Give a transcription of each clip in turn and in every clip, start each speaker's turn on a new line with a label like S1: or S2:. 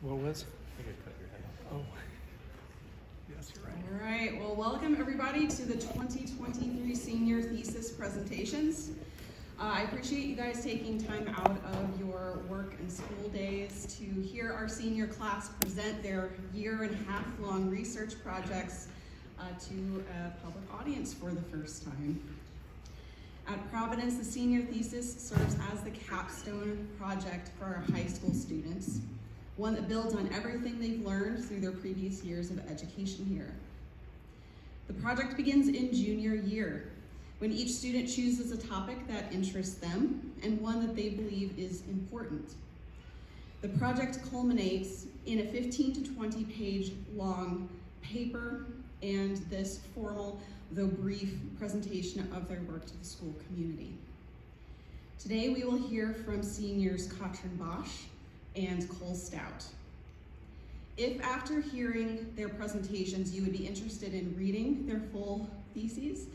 S1: What was?
S2: I could cut your head off.
S1: Oh, yes, you're right.
S3: All right, well, welcome everybody to the 2023 Senior Thesis presentations. I appreciate you guys taking time out of your work and school days to hear our senior class present their year-and-a-half-long research projects to a public audience for the first time. At Providence, the Senior Thesis serves as the capstone project for our high school students, one that builds on everything they've learned through their previous years of education here. The project begins in junior year, when each student chooses a topic that interests them and one that they believe is important. The project culminates in a 15 to 20 page long paper and this formal, though brief, presentation of their work to the school community. Today we will hear from seniors Katrin Bosch and Cole Stout. If after hearing their presentations you would be interested in reading their full theses,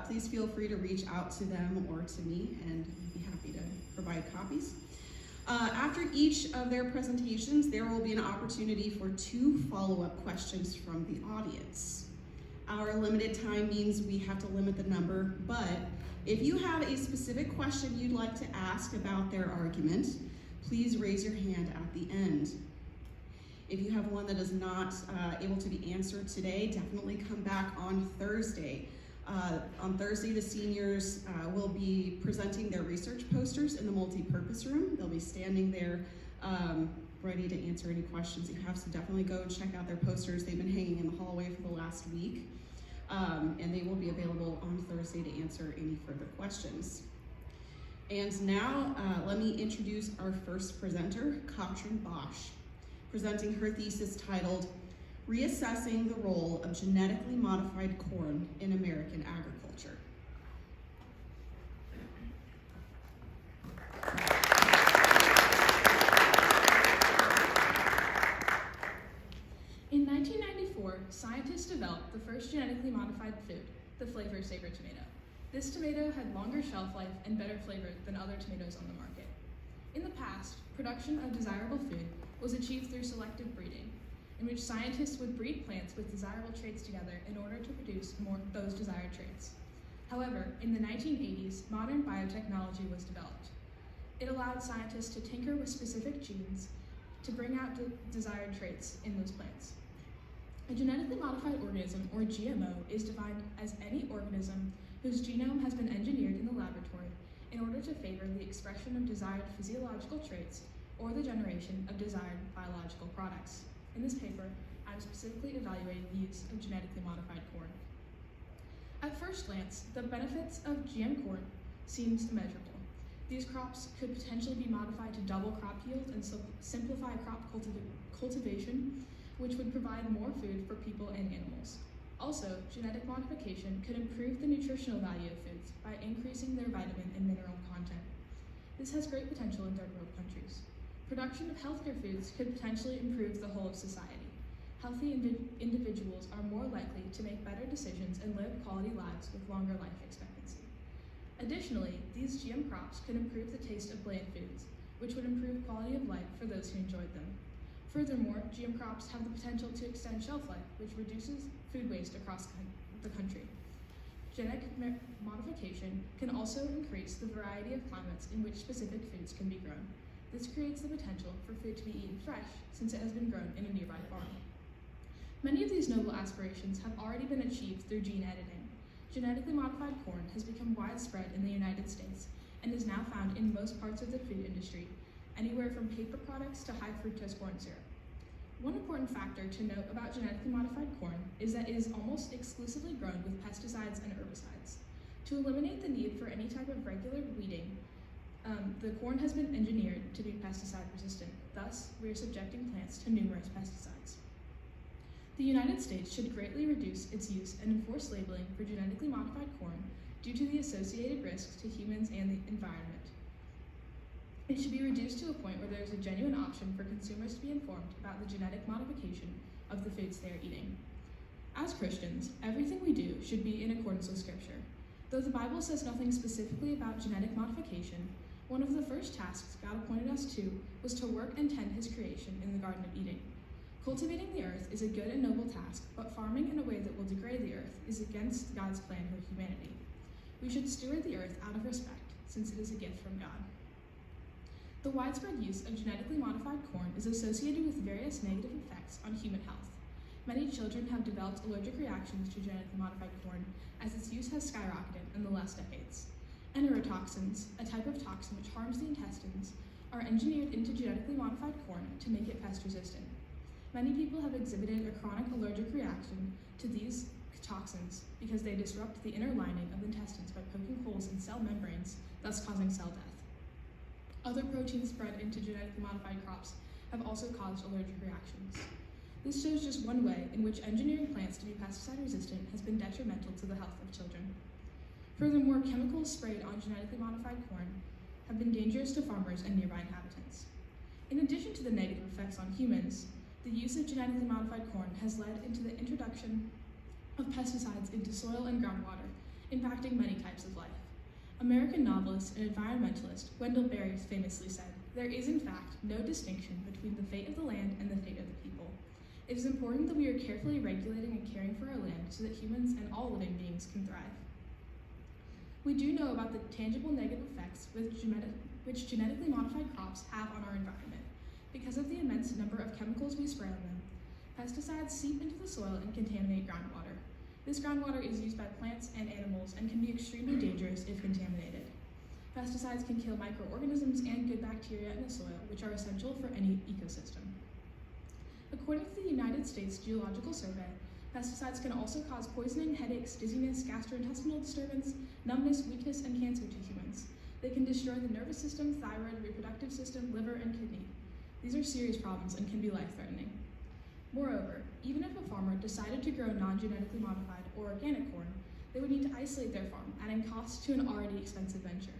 S3: please feel free to reach out to them or to me, and I'd be happy to provide copies. After each of their presentations, there will be an opportunity for 2 follow-up questions from the audience. Our limited time means we have to limit the number, but if you have a specific question you'd like to ask about their argument, please raise your hand at the end. If you have one that is not able to be answered today, definitely come back on Thursday. On Thursday, the seniors will be presenting their research posters in the multi-purpose room. They'll be standing there ready to answer any questions you have, so definitely go and check out their posters. They've been hanging in the hallway for the last week, and they will be available on Thursday to answer any further questions. And now, let me introduce our first presenter, Katrin Bosch, presenting her thesis titled, Reassessing the Role of Genetically Modified Corn in American Agriculture.
S4: In 1994, scientists developed the first genetically modified food, the Flavor Saver tomato. This tomato had longer shelf life and better flavor than other tomatoes on the market. In the past, production of desirable food was achieved through selective breeding, in which scientists would breed plants with desirable traits together in order to produce more those desired traits. However, in the 1980s, modern biotechnology was developed. It allowed scientists to tinker with specific genes to bring out desired traits in those plants. A genetically modified organism, or GMO, is defined as any organism whose genome has been engineered in the laboratory in order to favor the expression of desired physiological traits or the generation of desired biological products. In this paper, I'm specifically evaluating the use of genetically modified corn. At first glance, the benefits of GM corn seems immeasurable. These crops could potentially be modified to double crop yield and simplify crop cultivation, which would provide more food for people and animals. Also, genetic modification could improve the nutritional value of foods by increasing their vitamin and mineral content. This has great potential in third world countries. Production of healthier foods could potentially improve the whole of society. Healthy individuals are more likely to make better decisions and live quality lives with longer life expectancy. Additionally, these GM crops could improve the taste of bland foods, which would improve quality of life for those who enjoyed them. Furthermore, GM crops have the potential to extend shelf life, which reduces food waste across the country. Genetic modification can also increase the variety of climates in which specific foods can be grown. This creates the potential for food to be eaten fresh, since it has been grown in a nearby farm. Many of these noble aspirations have already been achieved through gene editing. Genetically modified corn has become widespread in the United States and is now found in most parts of the food industry, anywhere from paper products to high fructose corn syrup. One important factor to note about genetically modified corn is that it is almost exclusively grown with pesticides and herbicides. To eliminate the need for any type of regular weeding, the corn has been engineered to be pesticide resistant. Thus, we are subjecting plants to numerous pesticides. The United States should greatly reduce its use and enforce labeling for genetically modified corn due to the associated risks to humans and the environment. It should be reduced to a point where there is a genuine option for consumers to be informed about the genetic modification of the foods they are eating. As Christians, everything we do should be in accordance with Scripture. Though the Bible says nothing specifically about genetic modification, One of the first tasks God appointed us to was to work and tend his creation in the Garden of Eden. Cultivating the earth is a good and noble task, but farming in a way that will degrade the earth is against God's plan for humanity. We should steward the earth out of respect, since it is a gift from God. The widespread use of genetically modified corn is associated with various negative effects on human health. Many children have developed allergic reactions to genetically modified corn, as its use has skyrocketed in the last decades. Enterotoxins, a type of toxin which harms the intestines, are engineered into genetically modified corn to make it pest resistant. Many people have exhibited a chronic allergic reaction to these toxins because they disrupt the inner lining of the intestines by poking holes in cell membranes, thus causing cell death. Other proteins spread into genetically modified crops have also caused allergic reactions. This shows just one way in which engineering plants to be pesticide resistant has been detrimental to the health of children. Furthermore, chemicals sprayed on genetically modified corn have been dangerous to farmers and nearby inhabitants. In addition to the negative effects on humans, the use of genetically modified corn has led into the introduction of pesticides into soil and groundwater, impacting many types of life. American novelist and environmentalist Wendell Berry famously said, "There is in fact no distinction between the fate of the land and the fate of the people. It is important that we are carefully regulating and caring for our land so that humans and all living beings can thrive." We do know about the tangible negative effects which genetically modified crops have on our environment. Because of the immense number of chemicals we spray on them, pesticides seep into the soil and contaminate groundwater. This groundwater is used by plants and animals and can be extremely dangerous if contaminated. Pesticides can kill microorganisms and good bacteria in the soil, which are essential for any ecosystem. According to the United States Geological Survey, pesticides can also cause poisoning, headaches, dizziness, gastrointestinal disturbance, numbness, weakness, and cancer to humans. They can destroy the nervous system, thyroid, reproductive system, liver, and kidney. These are serious problems and can be life-threatening. Moreover, even if a farmer decided to grow non-genetically modified or organic corn, they would need to isolate their farm, adding costs to an already expensive venture.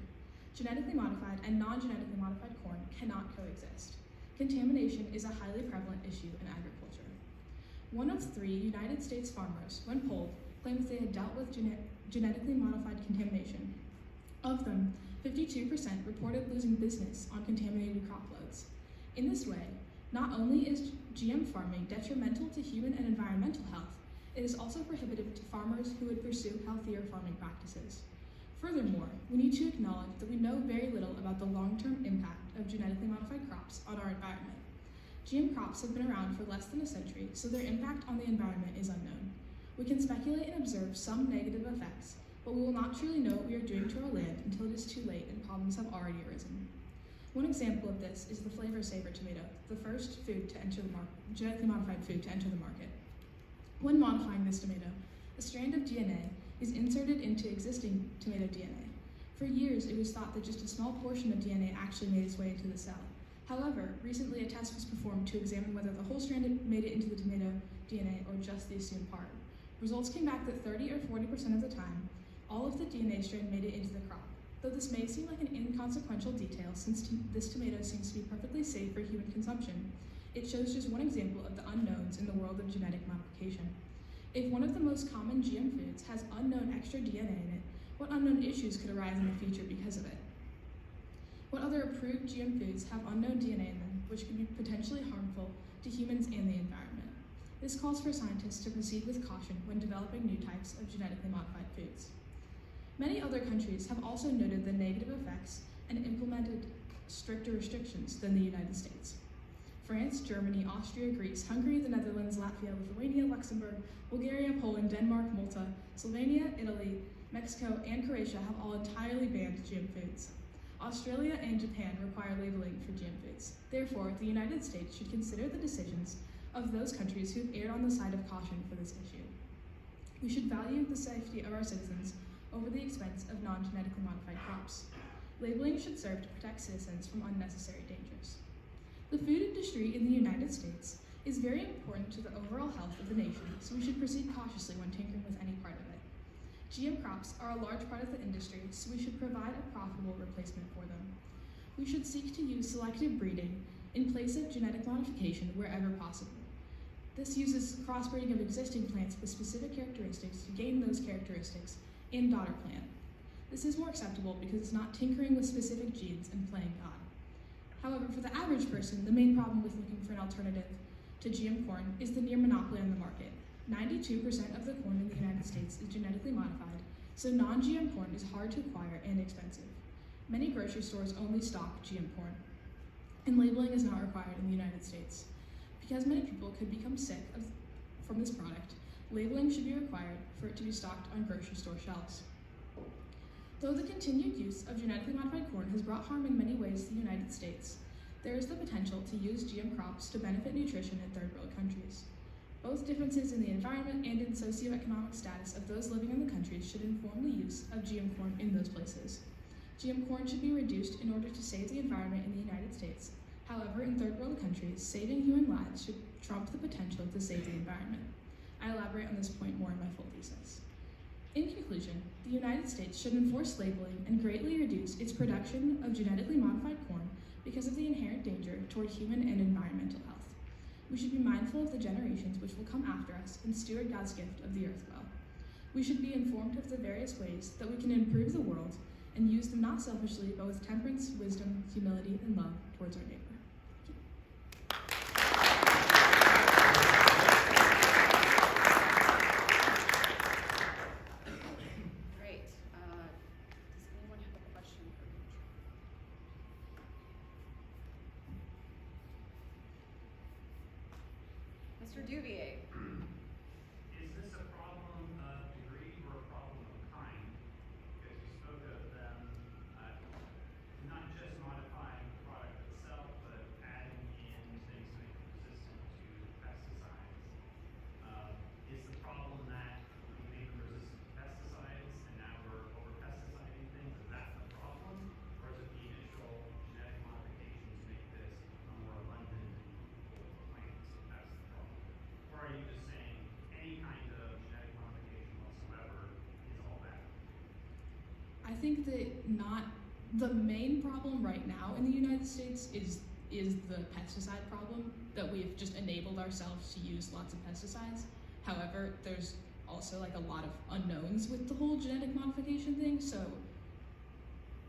S4: Genetically modified and non-genetically modified corn cannot coexist. Contamination is a highly prevalent issue in agriculture. 1 of 3 United States farmers, when polled, claimed that they had dealt with genetically modified contamination. Of them, 52% reported losing business on contaminated crop loads. In this way, not only is GM farming detrimental to human and environmental health, it is also prohibitive to farmers who would pursue healthier farming practices. Furthermore, we need to acknowledge that we know very little about the long-term impact of genetically modified crops on our environment. GM crops have been around for less than a century, so their impact on the environment is unknown. We can speculate and observe some negative effects, but we will not truly know what we are doing to our land until it is too late and problems have already arisen. One example of this is the flavor saver tomato, the first food to enter the genetically modified food to enter the market. When modifying this tomato, a strand of DNA is inserted into existing tomato DNA. For years, it was thought that just a small portion of DNA actually made its way into the cell. However, recently a test was performed to examine whether the whole strand made it into the tomato DNA or just the assumed part. Results came back that 30 or 40% of the time, all of the DNA strand made it into the crop. Though this may seem like an inconsequential detail since this tomato seems to be perfectly safe for human consumption, it shows just one example of the unknowns in the world of genetic modification. If one of the most common GM foods has unknown extra DNA in it, what unknown issues could arise in the future because of it? What other approved GM foods have unknown DNA in them, which could be potentially harmful to humans and the environment? This calls for scientists to proceed with caution when developing new types of genetically modified foods. Many other countries have also noted the negative effects and implemented stricter restrictions than the United States. France, Germany, Austria, Greece, Hungary, the Netherlands, Latvia, Lithuania, Luxembourg, Bulgaria, Poland, Denmark, Malta, Slovenia, Italy, Mexico, and Croatia have all entirely banned GM foods. Australia and Japan require labeling for GM foods. Therefore, the United States should consider the decisions of those countries who have erred on the side of caution for this issue. We should value the safety of our citizens over the expense of non-genetically modified crops. Labeling should serve to protect citizens from unnecessary dangers. The food industry in the United States is very important to the overall health of the nation, so we should proceed cautiously when tinkering with any part of it. GM crops are a large part of the industry, so we should provide a profitable replacement for them. We should seek to use selective breeding in place of genetic modification wherever possible. This uses crossbreeding of existing plants with specific characteristics to gain those characteristics in daughter plant. This is more acceptable because it's not tinkering with specific genes and playing God. However, for the average person, the main problem with looking for an alternative to GM corn is the near monopoly on the market. 92% of the corn in the United States is genetically modified, so non-GM corn is hard to acquire and expensive. Many grocery stores only stock GM corn, and labeling is not required in the United States. Because many people could become sick from this product, labeling should be required for it to be stocked on grocery store shelves. Though the continued use of genetically modified corn has brought harm in many ways to the United States, there is the potential to use GM crops to benefit nutrition in third world countries. Both differences in the environment and in socioeconomic status of those living in the countries should inform the use of GM corn in those places. GM corn should be reduced in order to save the environment in the United States. However, in third world countries, saving human lives should trump the potential to save the environment. I elaborate on this point more in my full thesis. In conclusion, the United States should enforce labeling and greatly reduce its production of genetically modified corn because of the inherent danger toward human and environmental health. We should be mindful of the generations which will come after us and steward God's gift of the earth well. We should be informed of the various ways that we can improve the world and use them not selfishly, but with temperance, wisdom, humility, and love towards our neighbor.
S2: Great. Does anyone have a question for Mr. Duvier?
S5: Is this a problem of degree or a problem of kind? Because you spoke of them not just modifying the product itself, but adding in things to make it resistant to pesticides. Is the problem that we made them resistant to pesticides and now we're over-pesticiding things? Is that the problem? Or is it the initial genetic modifications make this a more abundant plants? That's the problem. Or are you just saying any kind of genetic modification whatsoever is all bad?
S4: I think that the main problem right now in the United States is the pesticide problem, that we've just enabled ourselves to use lots of pesticides. However, there's also like a lot of unknowns with the whole genetic modification thing, so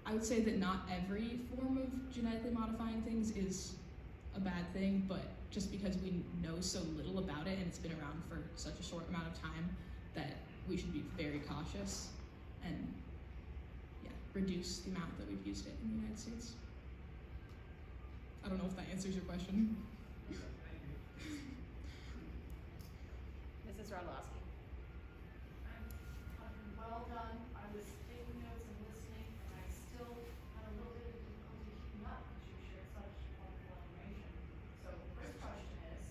S4: I would say that not every form of genetically modifying things is a bad thing, but just because we know so little about it and it's been around for such a short amount of time, that we should be very cautious and reduce the amount that we've used it in the United States. I don't know if that answers your question.
S2: Mrs. Radlowski?
S6: Well done. I was taking notes and listening, and I still had a little bit of difficulty keeping up because you shared such wonderful information. So the first question is,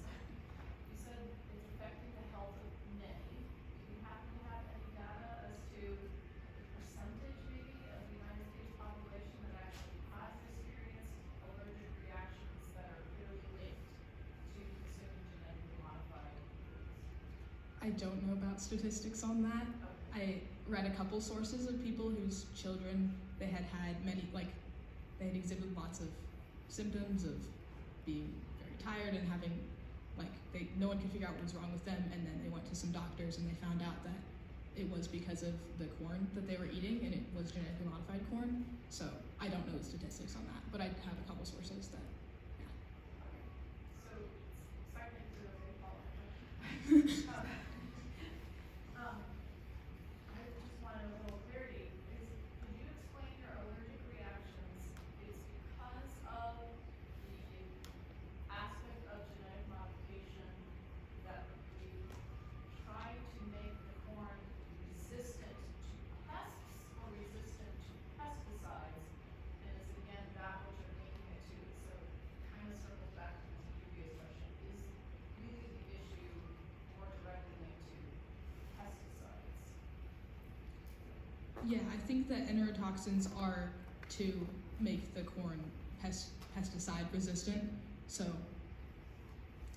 S6: you said it's affecting the health of many. Do you happen to have any data as to the percentage maybe of the United States population that actually has experienced allergic reactions that are really linked to consuming genetically modified foods?
S4: I don't know about statistics on that. I read a couple sources of people whose children, they had exhibited lots of symptoms of being very tired and having, no one could figure out what was wrong with them, and then they went to some doctors and they found out that it was because of the corn that they were eating, and it was genetically modified corn. So I don't know the statistics on that, but I have a couple sources that,
S6: So, second to the follow-up. I just wanted a little clarity. Could you explain your allergic reactions? It's because of the aspect of genetic modification that we try to make the corn resistant to pests or resistant to pesticides, and it's again that which you're linking it to. So it kind of circles back to the previous question. Is really the issue more directly linked to pesticides?
S4: yeah, I think that enterotoxins are to make the corn pesticide resistant. So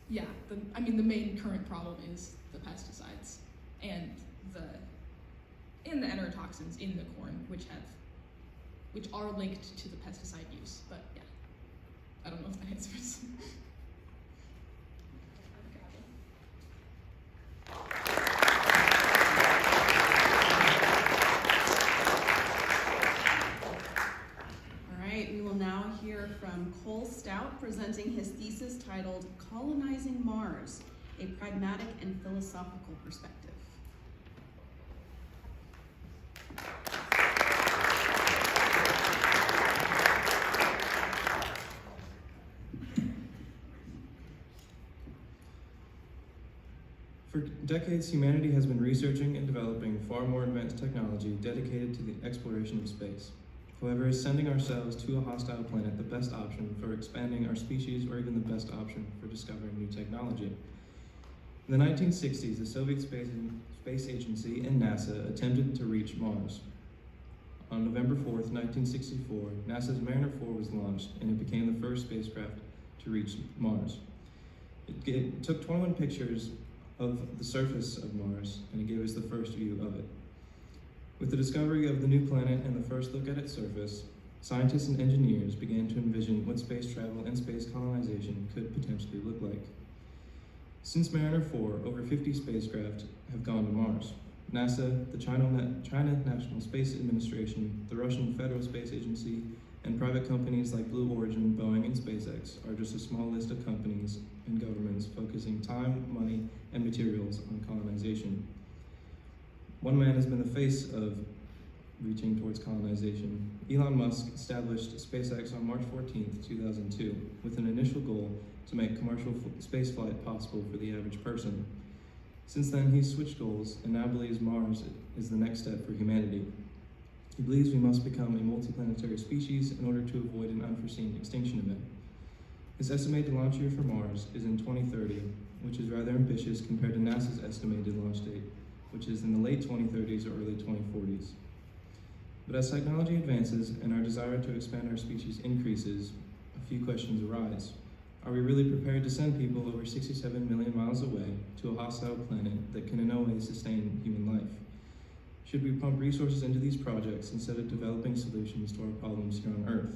S4: yeah, the main current problem is the pesticides and the enterotoxins in the corn, which are linked to the pesticide use. But yeah, I don't know if that answers.
S3: entitled Colonizing Mars, a Pragmatic and Philosophical Perspective.
S7: For decades, humanity has been researching and developing far more advanced technology dedicated to the exploration of space. However, is sending ourselves to a hostile planet the best option for expanding our species, or even the best option for discovering new technology? In the 1960s, the Soviet Space Agency and NASA attempted to reach Mars. On November 4th, 1964, NASA's Mariner 4 was launched, and it became the first spacecraft to reach Mars. It took 21 pictures of the surface of Mars, and it gave us the first view of it. With the discovery of the new planet and the first look at its surface, scientists and engineers began to envision what space travel and space colonization could potentially look like. Since Mariner 4, over 50 spacecraft have gone to Mars. NASA, the China National Space Administration, the Russian Federal Space Agency, and private companies like Blue Origin, Boeing, and SpaceX are just a small list of companies and governments focusing time, money, and materials on colonization. One man has been the face of reaching towards colonization. Elon Musk established SpaceX on March 14, 2002, with an initial goal to make commercial spaceflight possible for the average person. Since then, he's switched goals and now believes Mars is the next step for humanity. He believes we must become a multiplanetary species in order to avoid an unforeseen extinction event. His estimated launch year for Mars is in 2030, which is rather ambitious compared to NASA's estimated launch date, which is in the late 2030s or early 2040s. But as technology advances and our desire to expand our species increases, a few questions arise. Are we really prepared to send people over 67 million miles away to a hostile planet that can in no way sustain human life? Should we pump resources into these projects instead of developing solutions to our problems here on Earth?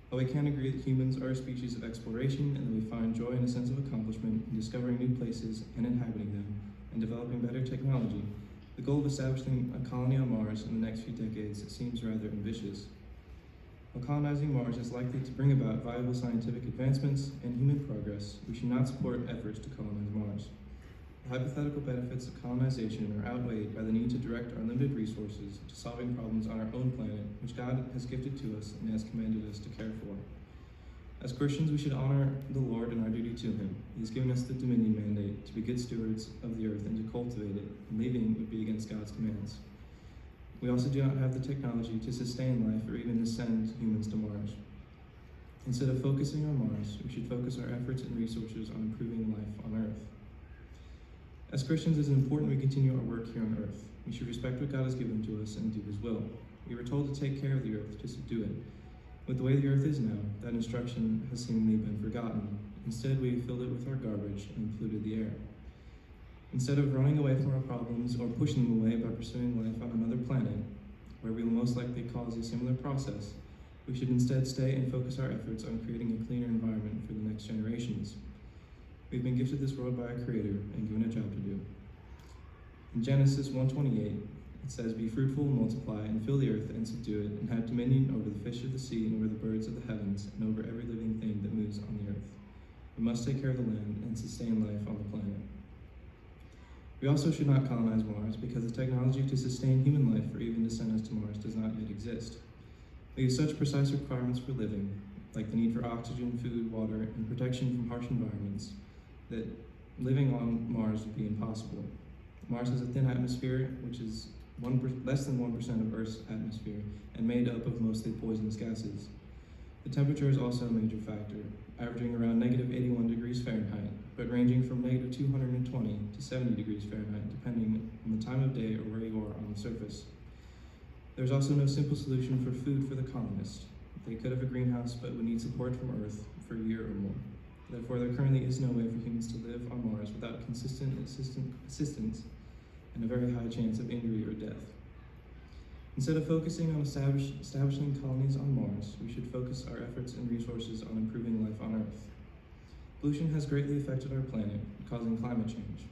S7: While we can agree that humans are a species of exploration and that we find joy and a sense of accomplishment in discovering new places and inhabiting them and developing better technology, the goal of establishing a colony on Mars in the next few decades seems rather ambitious. While colonizing Mars is likely to bring about valuable scientific advancements and human progress, we should not support efforts to colonize Mars. The hypothetical benefits of colonization are outweighed by the need to direct our limited resources to solving problems on our own planet, which God has gifted to us and has commanded us to care for. As Christians, we should honor the Lord and our duty to Him. He has given us the dominion mandate to be good stewards of the earth and to cultivate it, and leaving would be against God's commands. We also do not have the technology to sustain life or even to send humans to Mars. Instead of focusing on Mars, we should focus our efforts and resources on improving life on Earth. As Christians, it is important we continue our work here on Earth. We should respect what God has given to us and do His will. We were told to take care of the earth, to subdue it. With the way the earth is now, that instruction has seemingly been forgotten. Instead, we have filled it with our garbage and polluted the air. Instead of running away from our problems or pushing them away by pursuing life on another planet, where we will most likely cause a similar process, we should instead stay and focus our efforts on creating a cleaner environment for the next generations. We've been gifted this world by our Creator and given a job to do. In Genesis 1:28, it says, "Be fruitful, multiply, and fill the earth and subdue it, and have dominion over the fish of the sea and over the birds of the heavens, and over every living thing that moves on the earth." We must take care of the land and sustain life on the planet. We also should not colonize Mars because the technology to sustain human life or even to send us to Mars does not yet exist. We have such precise requirements for living, like the need for oxygen, food, water, and protection from harsh environments, that living on Mars would be impossible. Mars has a thin atmosphere, which is less than 1% of Earth's atmosphere, and made up of mostly poisonous gases. The temperature is also a major factor, averaging around -81 degrees Fahrenheit, but ranging from -220 to 70 degrees Fahrenheit, depending on the time of day or where you are on the surface. There's also no simple solution for food for the colonists. They could have a greenhouse, but would need support from Earth for a year or more. Therefore, there currently is no way for humans to live on Mars without consistent assistance and a very high chance of injury or death. Instead of focusing on establishing colonies on Mars, we should focus our efforts and resources on improving life on Earth. Pollution has greatly affected our planet, causing climate change.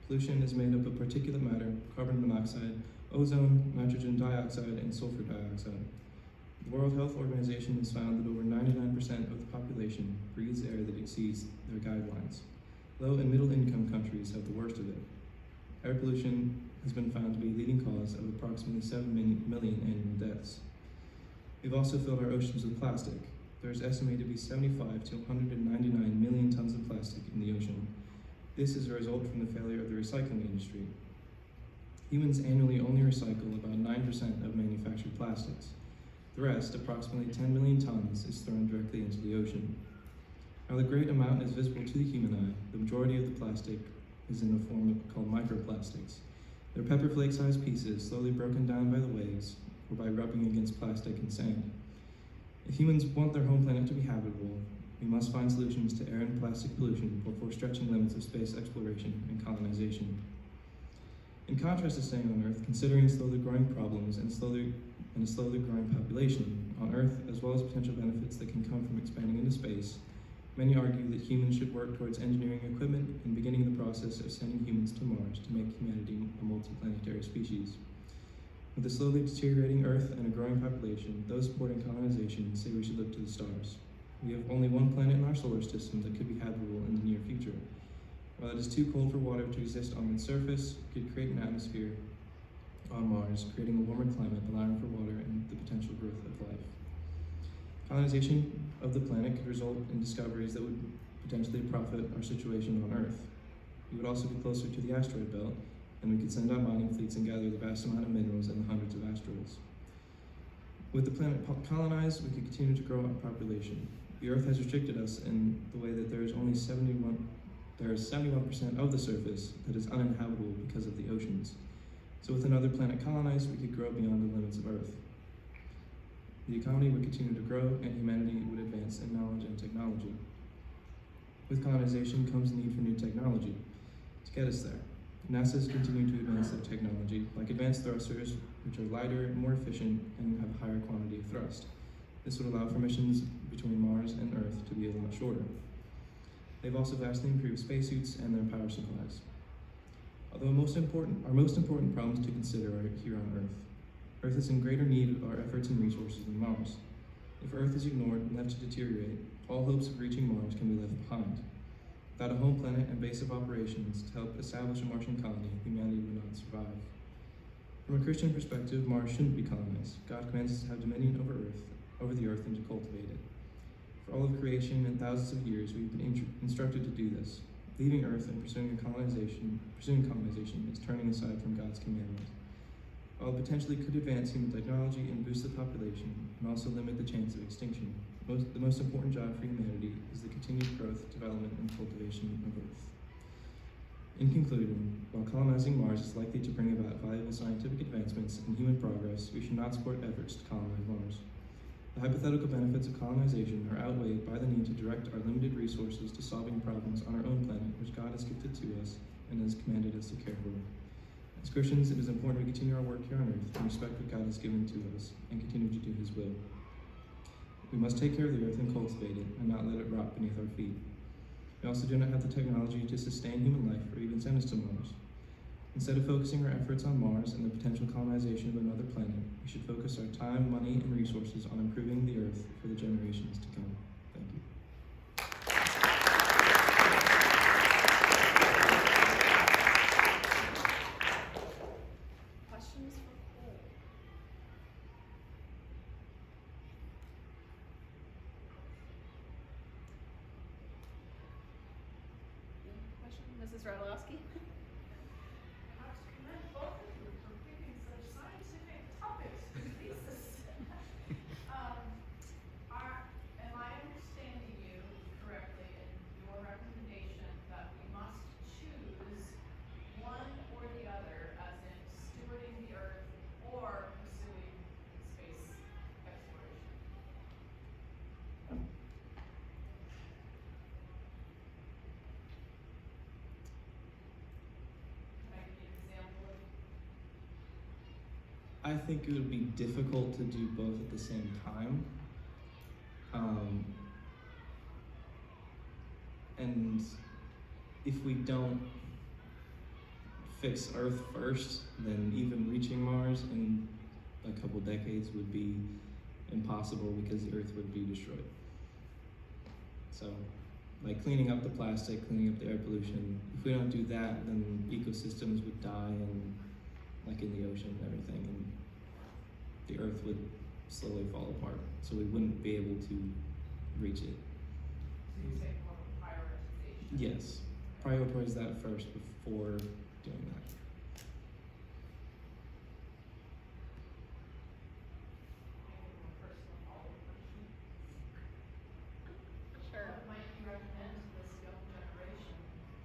S7: Pollution is made up of particulate matter, carbon monoxide, ozone, nitrogen dioxide, and sulfur dioxide. The The World Health Organization has found that over 99% of the population breathes air that exceeds their guidelines. Low and middle income countries have the worst of it. Air pollution has been found to be a leading cause of approximately 7 million annual deaths. We've also filled our oceans with plastic. There is estimated to be 75 to 199 million tons of plastic in the ocean. This is a result from the failure of the recycling industry. Humans annually only recycle about 9% of manufactured plastics. The rest, approximately 10 million tons, is thrown directly into the ocean. While a great amount is visible to the human eye, the majority of the plastic is in a form called microplastics. They're pepper flake-sized pieces slowly broken down by the waves or by rubbing against plastic and sand. If humans want their home planet to be habitable, we must find solutions to air and plastic pollution before stretching limits of space exploration and colonization. In contrast to staying on Earth, considering slowly growing problems and a slowly growing population on Earth, as well as potential benefits that can come from expanding into space, many argue that humans should work towards engineering equipment and beginning the process of sending humans to Mars to make humanity a multiplanetary species. With a slowly deteriorating Earth and a growing population, those supporting colonization say we should look to the stars. We have only one planet in our solar system that could be habitable in the near future. While it is too cold for water to exist on its surface, we could create an atmosphere on Mars, creating a warmer climate, allowing for water and the potential growth of life. Colonization of the planet could result in discoveries that would potentially profit our situation on Earth. We would also be closer to the asteroid belt, and we could send out mining fleets and gather the vast amount of minerals in the hundreds of asteroids. With the planet colonized, we could continue to grow our population. The Earth has restricted us in the way that there is 71% of the surface that is uninhabitable because of the oceans. So with another planet colonized, we could grow beyond the limits of Earth. The economy would continue to grow, and humanity would advance in knowledge and technology. With colonization comes the need for new technology to get us there. NASA is continuing to advance their technology, like advanced thrusters, which are lighter, more efficient, and have a higher quantity of thrust. This would allow for missions between Mars and Earth to be a lot shorter. They've also vastly improved spacesuits and their power supplies. Although our most important problems to consider are here on Earth. Earth is in greater need of our efforts and resources than Mars. If Earth is ignored and left to deteriorate, all hopes of reaching Mars can be left behind. Without a home planet and base of operations to help establish a Martian colony, humanity would not survive. From a Christian perspective, Mars shouldn't be colonized. God commands us to have dominion over the Earth, and to cultivate it. For all of creation and thousands of years, we've been instructed to do this. Leaving Earth and pursuing colonization is turning aside from God's commandment. While it potentially could advance human technology and boost the population, and also limit the chance of extinction, the most important job for humanity is the continued growth, development, and cultivation of Earth. In conclusion, while colonizing Mars is likely to bring about valuable scientific advancements and human progress, we should not support efforts to colonize Mars. The hypothetical benefits of colonization are outweighed by the need to direct our limited resources to solving problems on our own planet, which God has gifted to us and has commanded us to care for. As Christians, it is important we continue our work here on Earth and respect what God has given to us and continue to do His will. We must take care of the Earth and cultivate it, and not let it rot beneath our feet. We also do not have the technology to sustain human life or even send us to Mars. Instead of focusing our efforts on Mars and the potential colonization of another planet, we should focus our time, money, and resources on improving the Earth for the generations to come. Thank you.
S2: Questions for Cole? Any question? Mrs. Radlowski?
S6: I have to commend both of you for picking such scientific topics for thesis. Am I understanding you correctly in your recommendation that we must choose one or the other, as in stewarding the Earth or pursuing space exploration? Can I give you an example of?
S7: I think it would be difficult to do both at the same time. And if we don't fix Earth first, then even reaching Mars in a couple decades would be impossible because the earth would be destroyed. So, like cleaning up the plastic, cleaning up the air pollution, if we don't do that, then ecosystems would die and like in the ocean and everything, and the earth would slowly fall apart. So we wouldn't be able to reach it.
S6: So you say more prioritization?
S7: Yes, prioritize that first before doing that.
S6: Maybe more personal follow-up question.
S2: Sure.
S6: What might you recommend to this young generation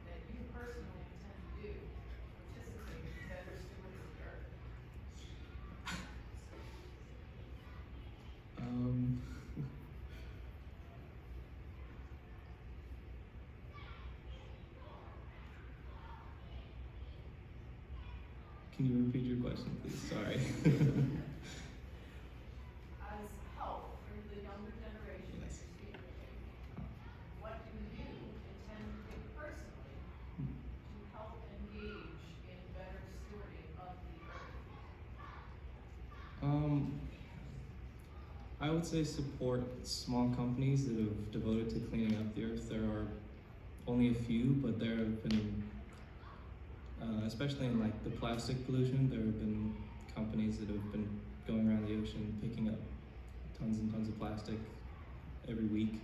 S6: that you personally intend to do to participate in better stewards of the earth?
S7: Can you repeat your question, please? Sorry.
S6: As help for the younger generation that
S7: Yes.
S6: you're speaking to, what do you intend to do personally to help engage in better stewarding of the earth?
S7: I would say support small companies that have devoted to cleaning up the earth. There are only a few, but there have been, especially in like the plastic pollution, there have been companies that have been going around the ocean picking up tons and tons of plastic every week.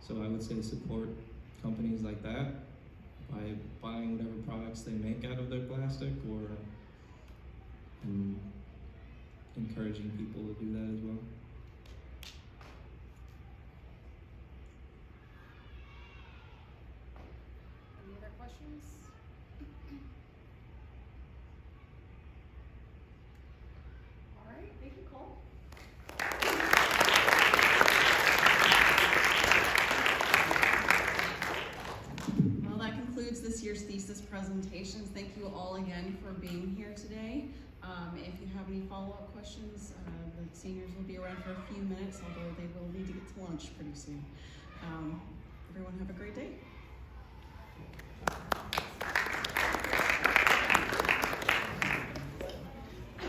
S7: So I would say support companies like that by buying whatever products they make out of their plastic, or encouraging people to do that as well.
S2: Any other questions? All right, thank you, Cole.
S3: Well, that concludes this year's thesis presentations. Thank you all again for being here today. If you have any follow-up questions, the seniors will be around for a few minutes, although they will need to get to lunch pretty soon. Everyone have a great day.